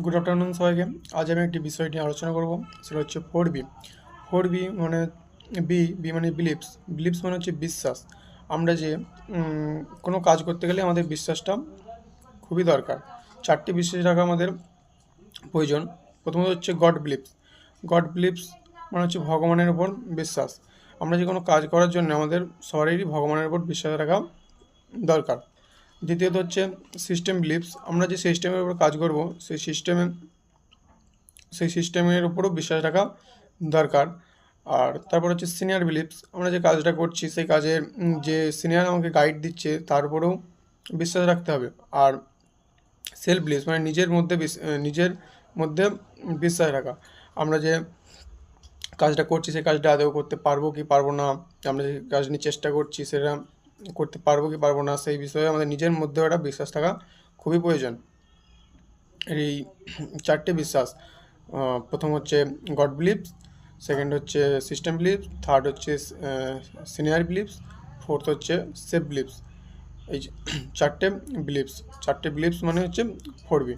Good afternoon সবাইকে। আজ আমি একটি বিষয় নিয়ে আলোচনা করব, সেটা হচ্ছে 4B। 4B মানে বি মানে বিলিভস। বিলিভস মানে হচ্ছে বিশ্বাস। আমরা যে কোনো কাজ করতে গেলে আমাদের বিশ্বাসটা খুবই দরকার। 4টি বিশ্বাস রাখা আমাদের প্রয়োজন। প্রথমত হচ্ছে গড বিলিভস। গড বিলিভস মানে হচ্ছে ভগবানের উপর বিশ্বাস। আমরা যে কোনো কাজ করার জন্য আমাদের সবারই ভগবানের উপর বিশ্বাস রাখা দরকার। দ্বিতীয়ত হচ্ছে সিস্টেম বিলিভস। আমরা যে সিস্টেমের উপর কাজ করব সেই সিস্টেমের উপরও বিশ্বাস রাখা দরকার। আর তারপর হচ্ছে সিনিয়র বিলিভস। আমরা যে কাজটা করছি সেই কাজের যে সিনিয়র আমাকে গাইড দিচ্ছে তার উপরেও বিশ্বাস রাখতে হবে। আর সেলফ বিলিভস মানে নিজের মধ্যে বিশ্বাস রাখা। আমরা যে কাজটা করছি সেই কাজটা আদৌ করতে পারবো কি পারবো না, আমরা যে কাজ নিয়ে চেষ্টা করছি সেটা করতে পারবো কি পারবো না, সেই বিষয়ে আমাদের নিজের মধ্যেও একটা বিশ্বাস থাকা খুবই প্রয়োজন। এই 4টে বিশ্বাস, প্রথম হচ্ছে গড বিলিভস, সেকেন্ড হচ্ছে সিস্টেম বিলিভস, থার্ড হচ্ছে সিনিয়র বিলিভস, ফোর্থ হচ্ছে সেফ বিলিভস। এই যে 4টে বিলিভস মানে হচ্ছে 4B।